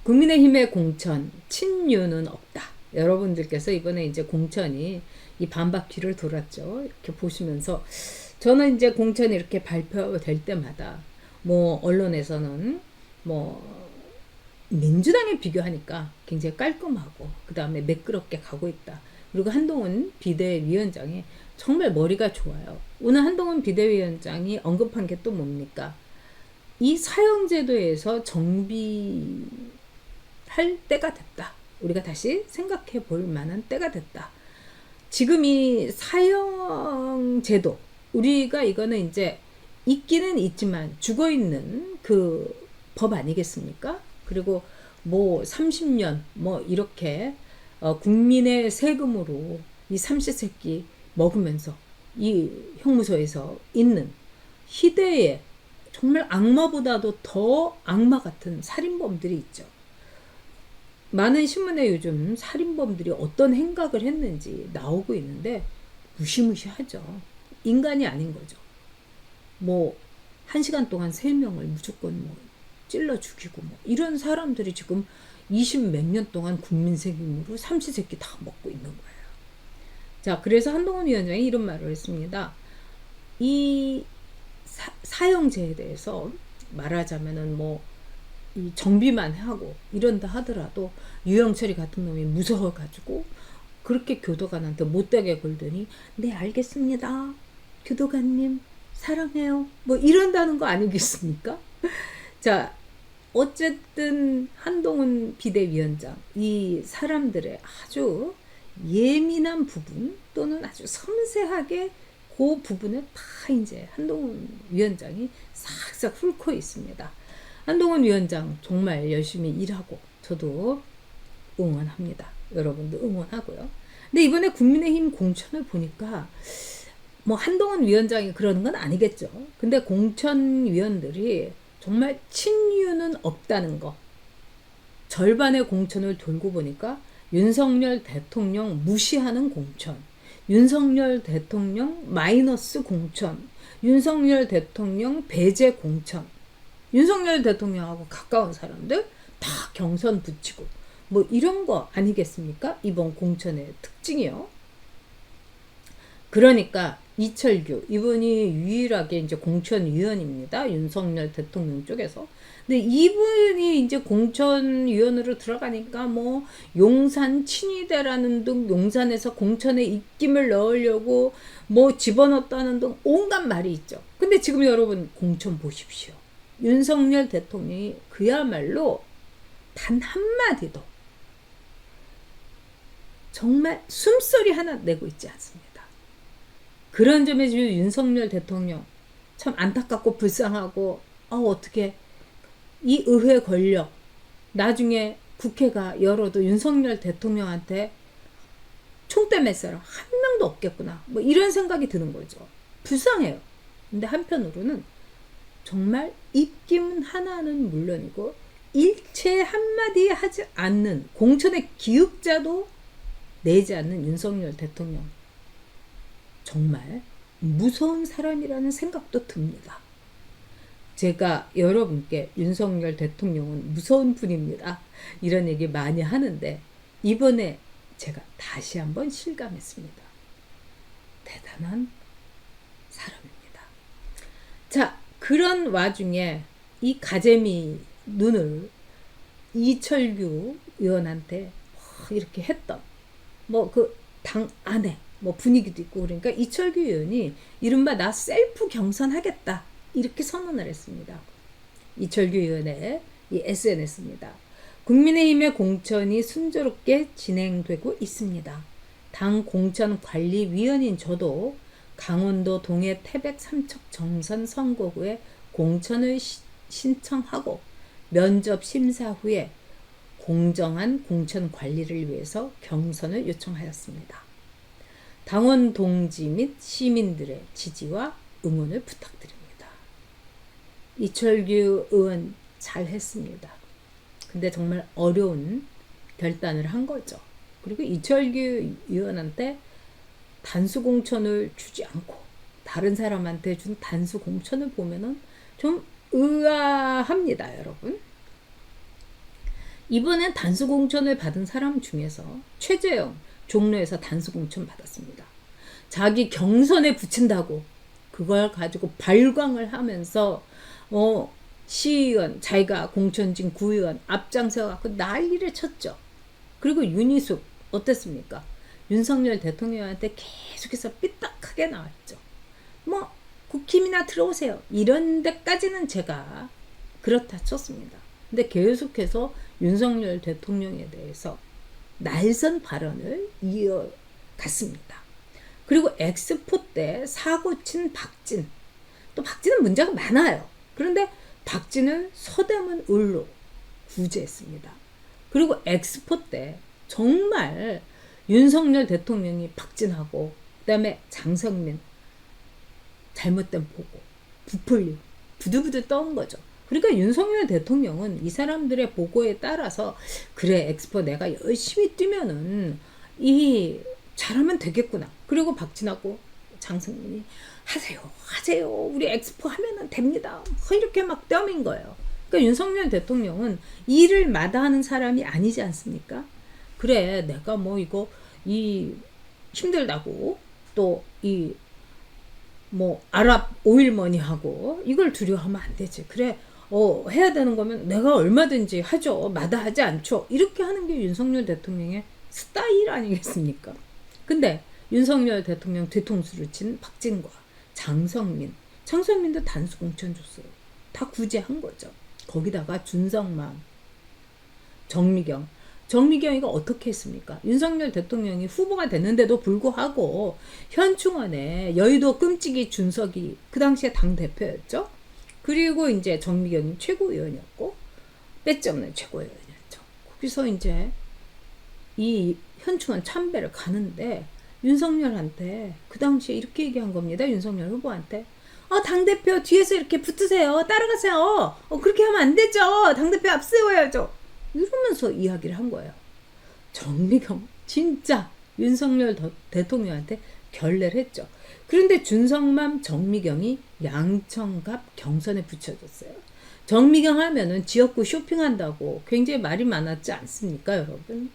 국민의힘의 공천, 친유는 없다. 여러분들께서 이번에 이제 공천이 이 반바퀴를 돌았죠. 이렇게 보시면서 저는 이제 공천이 이렇게 발표될 때마다 뭐 언론에서는 뭐 민주당에 비교하니까 굉장히 깔끔하고 그 다음에 매끄럽게 가고 있다. 그리고 한동훈 비대위원장이 정말 머리가 좋아요. 오늘 한동훈 비대위원장이 언급한 게 또 뭡니까? 이 사형제도에서 정비할 때가 됐다. 우리가 다시 생각해 볼 만한 때가 됐다. 지금 이 사형제도, 우리가 이거는 이제 있기는 있지만 죽어 있는 그 법 아니겠습니까? 그리고 뭐 30년 뭐 이렇게 국민의 세금으로 이 삼시세끼 먹으면서 이 형무소에서 있는 희대의 정말 악마보다도 더 악마 같은 살인범들이 있죠. 많은 신문에 요즘 살인범들이 어떤 행각을 했는지 나오고 있는데 무시무시하죠. 인간이 아닌 거죠. 뭐 1시간 동안 3명을 무조건 뭐 찔러 죽이고 뭐 이런 사람들이 지금 20 몇 년 동안 국민 세금으로 삼시세끼 다 먹고 있는 거예요. 자, 그래서 한동훈 위원장이 이런 말을 했습니다. 이 사형제에 대해서 말하자면은 뭐 이 정비만 하고 이런다 하더라도 유영철이 같은 놈이 무서워가지고 그렇게 교도관한테 못되게 굴더니 네 알겠습니다 교도관님 사랑해요 뭐 이런다는 거 아니겠습니까? 자, 어쨌든 한동훈 비대위원장 이 사람들의 아주 예민한 부분 또는 아주 섬세하게 그 부분을 다 이제 한동훈 위원장이 싹싹 훑고 있습니다. 한동훈 위원장 정말 열심히 일하고 저도 응원합니다. 여러분도 응원하고요. 근데 이번에 국민의힘 공천을 보니까 뭐 한동훈 위원장이 그러는 건 아니겠죠. 근데 공천위원들이 정말 친유는 없다는 거. 절반의 공천을 돌고 보니까 윤석열 대통령 무시하는 공천, 윤석열 대통령 마이너스 공천, 윤석열 대통령 배제 공천, 윤석열 대통령하고 가까운 사람들 다 경선 붙이고 뭐 이런 거 아니겠습니까? 이번 공천의 특징이요. 그러니까 이철규 이분이 유일하게 이제 공천위원입니다. 윤석열 대통령 쪽에서. 근데 이분이 이제 공천위원으로 들어가니까 뭐 용산 친위대라는 등 용산에서 공천에 입김을 넣으려고 뭐 집어넣었다는 등 온갖 말이 있죠. 근데 지금 여러분 공천 보십시오. 윤석열 대통령이 그야말로 단 한마디도 정말 숨소리 하나 내고 있지 않습니다. 그런 점에 지금 윤석열 대통령 참 안타깝고 불쌍하고 어떻게 이 의회 권력 나중에 국회가 열어도 윤석열 대통령한테 총대 맬 사람 한 명도 없겠구나 뭐 이런 생각이 드는 거죠. 불쌍해요. 근데 한편으로는 정말 입김 하나는 물론이고 일체 한마디 하지 않는 공천의 기획자도 내지 않는 윤석열 대통령 정말 무서운 사람이라는 생각도 듭니다. 제가 여러분께 윤석열 대통령은 무서운 분입니다. 이런 얘기 많이 하는데 이번에 제가 다시 한번 실감했습니다. 대단한 사람입니다. 자, 그런 와중에 이 가재미 눈을 이철규 의원한테 이렇게 했던 뭐 그 당 안에 뭐 분위기도 있고 그러니까 이철규 의원이 이른바 나 셀프 경선하겠다 이렇게 선언을 했습니다. 이철규 의원의 이 SNS입니다. 국민의힘의 공천이 순조롭게 진행되고 있습니다. 당 공천관리위원인 저도 강원도 동해 태백 삼척 정선 선거구에 공천을 신청하고 면접 심사 후에 공정한 공천 관리를 위해서 경선을 요청하였습니다. 당원 동지 및 시민들의 지지와 응원을 부탁드립니다. 이철규 의원 잘했습니다. 근데 정말 어려운 결단을 한 거죠. 그리고 이철규 의원한테 단수 공천을 주지 않고 다른 사람한테 준 단수 공천을 보면은 좀 의아합니다, 여러분. 이번엔 단수공천을 받은 사람 중에서 최재형 종로에서 단수공천 받았습니다. 자기 경선에 붙인다고 그걸 가지고 발광을 하면서 시의원 자기가 공천진 구의원 앞장서 갖고 난리를 쳤죠. 그리고 윤희숙 어땠습니까? 윤석열 대통령한테 계속해서 삐딱하게 나왔죠. 뭐 국힘이나 들어오세요. 이런 데까지는 제가 그렇다 쳤습니다. 근데 계속해서 윤석열 대통령에 대해서 날선 발언을 이어갔습니다. 그리고 엑스포 때 사고 친 박진. 또 박진은 문제가 많아요. 그런데 박진을 서대문 을로 구제했습니다. 그리고 엑스포 때 정말 윤석열 대통령이 박진하고 그다음에 장성민 잘못된 보고 부풀림 부들부들 떠온 거죠. 그러니까 윤석열 대통령은 이 사람들의 보고에 따라서 그래 엑스포 내가 열심히 뛰면은 이 잘하면 되겠구나. 그리고 박진하고 장성민이 하세요 우리 엑스포 하면은 됩니다. 이렇게 막 떠민 거예요. 그러니까 윤석열 대통령은 일을 마다하는 사람이 아니지 않습니까? 그래 내가 뭐 이거 이 힘들다고 또 이 뭐 아랍 오일머니하고 이걸 두려워하면 안 되지. 그래 해야 되는 거면 내가 얼마든지 하죠. 마다하지 않죠. 이렇게 하는 게 윤석열 대통령의 스타일 아니겠습니까? 근데 윤석열 대통령 뒤통수를 친 박진과 장성민도 단수 공천 줬어요. 다 구제한 거죠. 거기다가 준성만, 정미경이가 어떻게 했습니까? 윤석열 대통령이 후보가 됐는데도 불구하고 현충원에 여의도 끔찍이 준석이 그 당시에 당대표였죠. 그리고 이제 정미경이 최고위원이었고 배지 없는 최고위원이었죠. 거기서 이제 이 현충원 참배를 가는데 윤석열한테 그 당시에 이렇게 얘기한 겁니다. 윤석열 후보한테 당대표 뒤에서 이렇게 붙으세요. 따라가세요. 그렇게 하면 안 되죠. 당대표 앞세워야죠. 이러면서 이야기를 한 거예요. 정미경 진짜 윤석열 대통령한테 결례를 했죠. 그런데 준성맘 정미경이 양천갑 경선에 붙여줬어요. 정미경 하면은 지역구 쇼핑한다고 굉장히 말이 많았지 않습니까, 여러분?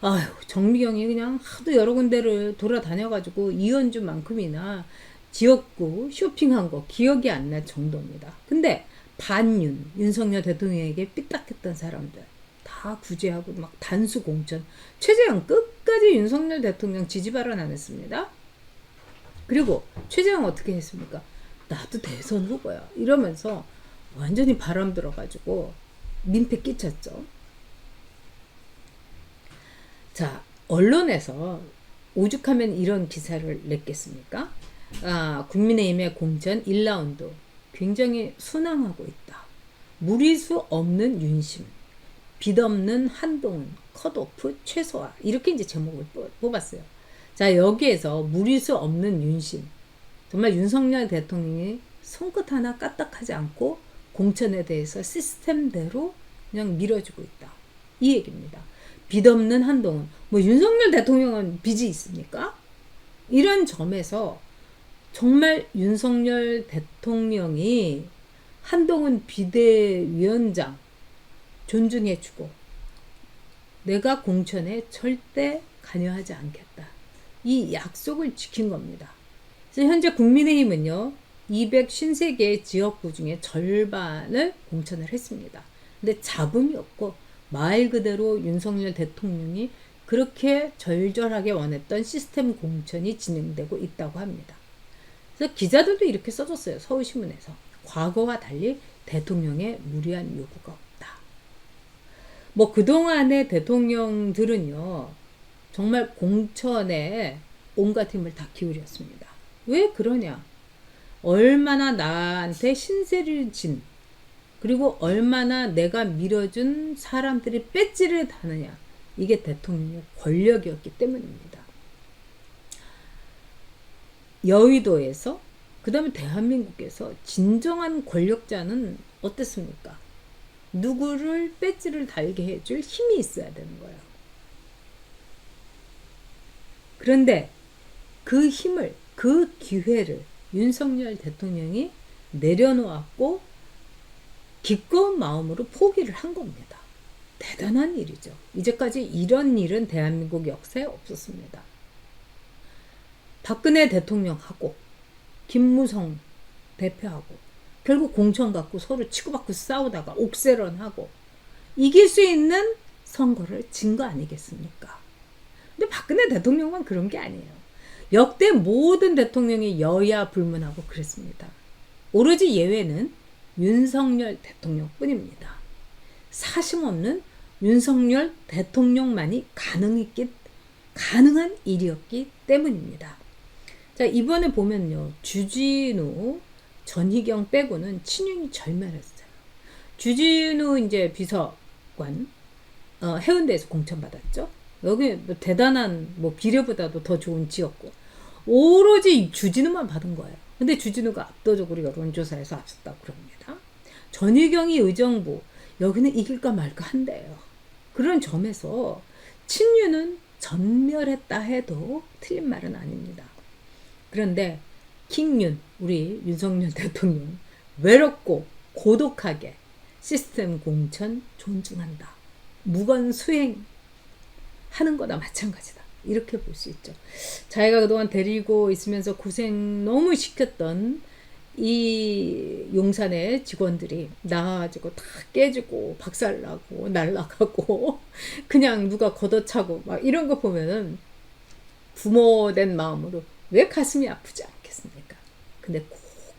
아유, 정미경이 그냥 하도 여러 군데를 돌아다녀가지고 이현주만큼이나 지역구 쇼핑한 거 기억이 안 날 정도입니다. 근데 윤석열 대통령에게 삐딱했던 사람들 다 구제하고 막 단수 공천. 최재형 끝까지 윤석열 대통령 지지 발언 안 했습니다. 그리고 최재형 어떻게 했습니까? 나도 대선 후보야 이러면서 완전히 바람 들어가지고 민폐 끼쳤죠. 자, 언론에서 오죽하면 이런 기사를 냈겠습니까? 국민의힘의 공천 1라운드 굉장히 순항하고 있다. 무리수 없는 윤심, 빚없는 한동훈, 컷오프 최소화 이렇게 이제 제목을 뽑았어요. 자, 여기에서 무리수 없는 윤심, 정말 윤석열 대통령이 손끝 하나 까딱하지 않고 공천에 대해서 시스템대로 그냥 밀어주고 있다. 이 얘기입니다. 빚없는 한동훈, 뭐 윤석열 대통령은 빚이 있습니까? 이런 점에서 정말 윤석열 대통령이 한동훈 비대위원장 존중해주고 내가 공천에 절대 관여하지 않겠다. 이 약속을 지킨 겁니다. 그래서 현재 국민의힘은요. 253개의 지역구 중에 절반을 공천을 했습니다. 근데 잡음이 없고 말 그대로 윤석열 대통령이 그렇게 절절하게 원했던 시스템 공천이 진행되고 있다고 합니다. 그래서 기자들도 이렇게 써줬어요. 서울신문에서. 과거와 달리 대통령의 무리한 요구가 없다. 뭐 그동안의 대통령들은요. 정말 공천에 온갖 힘을 다 기울였습니다. 왜 그러냐? 얼마나 나한테 신세를 진 그리고 얼마나 내가 밀어준 사람들이 배지를 다느냐. 이게 대통령의 권력이었기 때문입니다. 여의도에서 그 다음에 대한민국에서 진정한 권력자는 어땠습니까? 누구를 배지를 달게 해줄 힘이 있어야 되는 거예요. 그런데 그 힘을, 그 기회를 윤석열 대통령이 내려놓았고 기꺼운 마음으로 포기를 한 겁니다. 대단한 일이죠. 이제까지 이런 일은 대한민국 역사에 없었습니다. 박근혜 대통령하고 김무성 대표하고 결국 공천 갖고 서로 치고받고 싸우다가 옥새론하고 이길 수 있는 선거를 진 거 아니겠습니까? 근데 박근혜 대통령만 그런 게 아니에요. 역대 모든 대통령이 여야 불문하고 그랬습니다. 오로지 예외는 윤석열 대통령뿐입니다. 사심 없는 윤석열 대통령만이 가능한 일이었기 때문입니다. 자, 이번에 보면요. 주진우, 전희경 빼고는 친윤이 절멸했어요. 주진우 이제 비서관, 해운대에서 공천받았죠. 여기 뭐 대단한 뭐 비례보다도 더 좋은 지역고 오로지 주진우만 받은 거예요. 근데 주진우가 압도적으로 여론조사에서 앞섰다고 그럽니다. 전희경이 의정부, 여기는 이길까 말까 한대요. 그런 점에서 친윤은 전멸했다 해도 틀린 말은 아닙니다. 그런데 킹윤, 우리 윤석열 대통령 외롭고 고독하게 시스템 공천 존중한다. 무건 수행하는 거나 마찬가지다. 이렇게 볼 수 있죠. 자기가 그동안 데리고 있으면서 고생 너무 시켰던 이 용산의 직원들이 나가지고 다 깨지고 박살나고 날아가고 그냥 누가 걷어차고 막 이런 거 보면은 부모된 마음으로 왜 가슴이 아프지 않겠습니까? 근데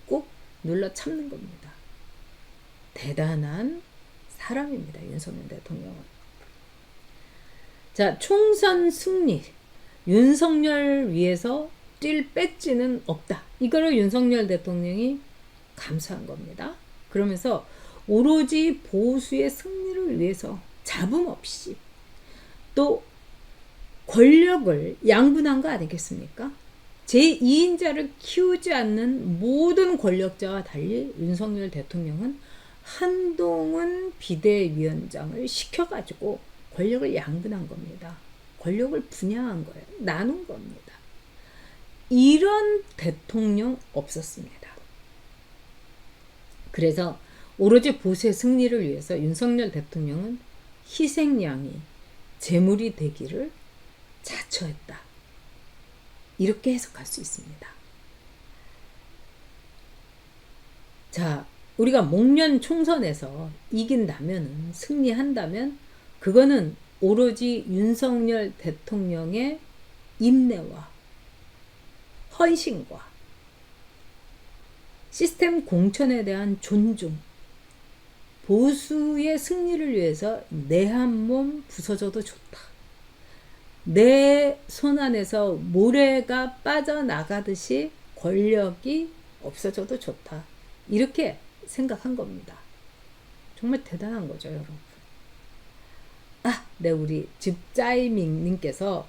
꾹꾹 눌러 참는 겁니다. 대단한 사람입니다. 윤석열 대통령은. 자, 총선 승리. 윤석열 위해서 뛸 배지는 없다. 이거를 윤석열 대통령이 감수한 겁니다. 그러면서 오로지 보수의 승리를 위해서 잡음 없이 또 권력을 양분한 거 아니겠습니까? 제2인자를 키우지 않는 모든 권력자와 달리 윤석열 대통령은 한동훈 비대위원장을 시켜가지고 권력을 양분한 겁니다. 권력을 분양한 거예요. 나눈 겁니다. 이런 대통령 없었습니다. 그래서 오로지 보수의 승리를 위해서 윤석열 대통령은 희생양이 재물이 되기를 자처했다. 이렇게 해석할 수 있습니다. 자, 우리가 목련 총선에서 이긴다면, 승리한다면 그거는 오로지 윤석열 대통령의 인내와 헌신과 시스템 공천에 대한 존중, 보수의 승리를 위해서 내 한 몸 부서져도 좋다. 내 손 안에서 모래가 빠져나가듯이 권력이 없어져도 좋다. 이렇게 생각한 겁니다. 정말 대단한 거죠, 여러분. 네, 우리 집짜이밍님께서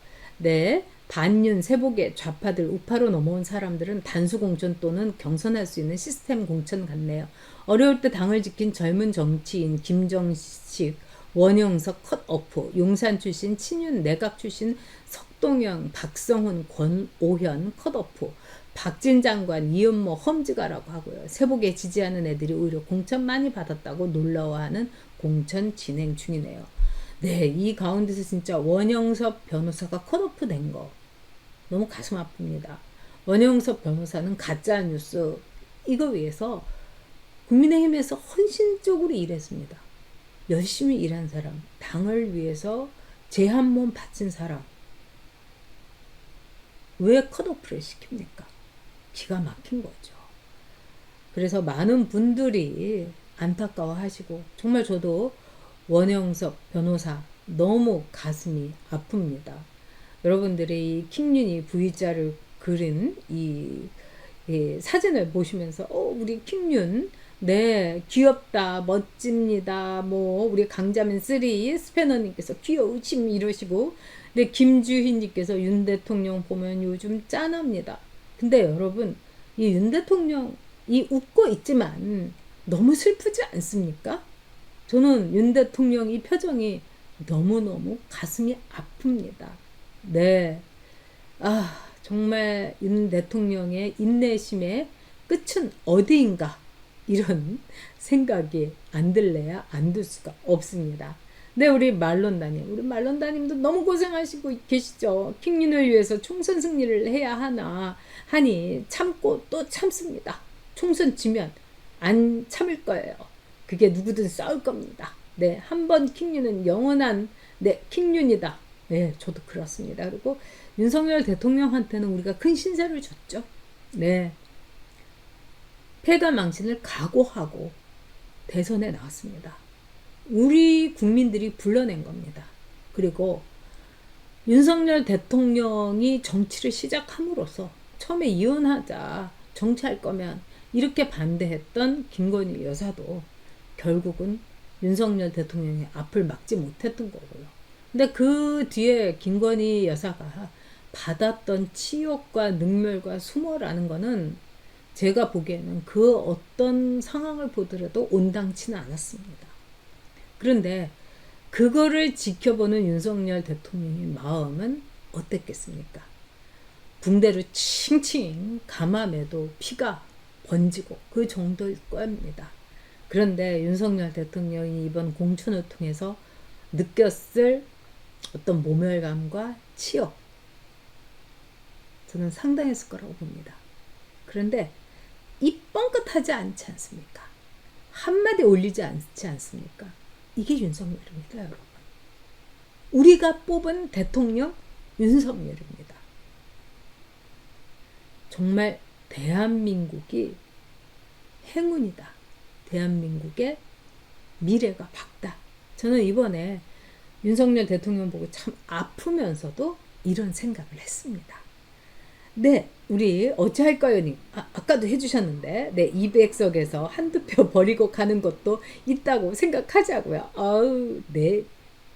반윤 세복의 좌파들 우파로 넘어온 사람들은 단수 공천 또는 경선할 수 있는 시스템 공천 같네요. 어려울 때 당을 지킨 젊은 정치인 김정식, 원영석 컷오프, 용산 출신 친윤 내각 출신 석동영, 박성훈, 권오현 컷오프, 박진 장관, 이은모 험지가라고 하고요. 세복에 지지하는 애들이 오히려 공천 많이 받았다고 놀라워하는 공천 진행 중이네요. 네, 이 가운데서 진짜 원영섭 변호사가 컷오프 된 거 너무 가슴 아픕니다. 원영섭 변호사는 가짜 뉴스 이거 위해서 국민의힘에서 헌신적으로 일했습니다. 열심히 일한 사람, 당을 위해서 제 한 몸 바친 사람 왜 컷오프를 시킵니까? 기가 막힌 거죠. 그래서 많은 분들이 안타까워하시고 정말 저도 원영섭 변호사 너무 가슴이 아픕니다. 여러분들이 이 킹윤이 V자를 그린 이 사진을 보시면서 우리 킹윤 귀엽다 멋집니다 뭐 우리 강자맨 3 스패너님께서 귀여우심 이러시고 김주희님께서 윤 대통령 보면 요즘 짠합니다. 근데 여러분 이 윤 대통령 웃고 있지만 너무 슬프지 않습니까? 저는 윤 대통령 이 표정이 너무너무 가슴이 아픕니다. 네. 정말 윤 대통령의 인내심의 끝은 어디인가 이런 생각이 안 들래야 안 들 수가 없습니다. 네, 우리 말론다님도 너무 고생하시고 계시죠. 킹윤을 위해서 총선 승리를 해야 하니 참고 또 참습니다. 총선 지면 안 참을 거예요. 그게 누구든 싸울 겁니다. 네, 한 번 킹윤은 영원한 네, 킹윤이다. 네, 저도 그렇습니다. 그리고 윤석열 대통령한테는 우리가 큰 신세를 줬죠. 네, 패가 망신을 각오하고 대선에 나왔습니다. 우리 국민들이 불러낸 겁니다. 그리고 윤석열 대통령이 정치를 시작함으로써 처음에 이혼하자, 정치할 거면 이렇게 반대했던 김건희 여사도 결국은 윤석열 대통령의 앞을 막지 못했던 거고요. 근데 그 뒤에 김건희 여사가 받았던 치욕과 능멸과 수모라는 거는 제가 보기에는 그 어떤 상황을 보더라도 온당치는 않았습니다. 그런데 그거를 지켜보는 윤석열 대통령의 마음은 어땠겠습니까? 붕대로 칭칭 감아매도 피가 번지고 그 정도일 겁니다. 그런데 윤석열 대통령이 이번 공천을 통해서 느꼈을 어떤 모멸감과 치욕, 저는 상당했을 거라고 봅니다. 그런데 입 뻥끗하지 않지 않습니까? 한마디 올리지 않지 않습니까? 이게 윤석열입니다, 여러분. 우리가 뽑은 대통령 윤석열입니다. 정말 대한민국이 행운이다. 대한민국의 미래가 밝다. 저는 이번에 윤석열 대통령 보고 참 아프면서도 이런 생각을 했습니다. 네, 우리 어찌할까요님. 아까도 해주셨는데, 네, 200석에서 한두 표 버리고 가는 것도 있다고 생각하자고요. 아우, 네,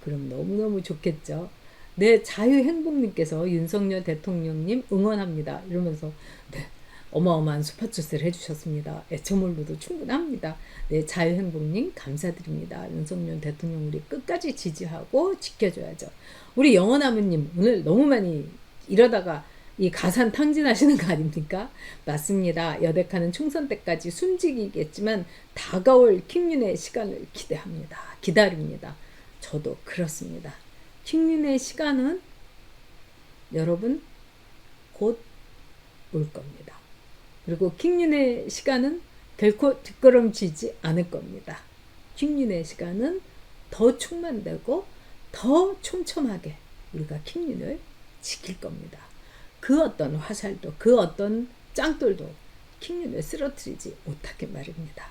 그럼 너무너무 좋겠죠. 네, 자유행복님께서 윤석열 대통령님 응원합니다. 이러면서, 네, 어마어마한 슈퍼챗을 해주셨습니다. 애처몰로도 충분합니다. 네, 자유행복님 감사드립니다. 윤석열 대통령 우리 끝까지 지지하고 지켜줘야죠. 우리 영원아무님 오늘 너무 많이 이러다가 이 가산 탕진하시는 거 아닙니까? 맞습니다. 여백하는 총선 때까지 숨지기겠지만 다가올 킹윤의 시간을 기다립니다. 저도 그렇습니다. 킹윤의 시간은 여러분 곧 올 겁니다. 그리고 킹윤의 시간은 결코 뒷걸음지지 않을 겁니다. 킹윤의 시간은 더 충만되고 더 촘촘하게 우리가 킹윤을 지킬 겁니다. 그 어떤 화살도 그 어떤 짱돌도 킹윤을 쓰러뜨리지 못하게 말입니다.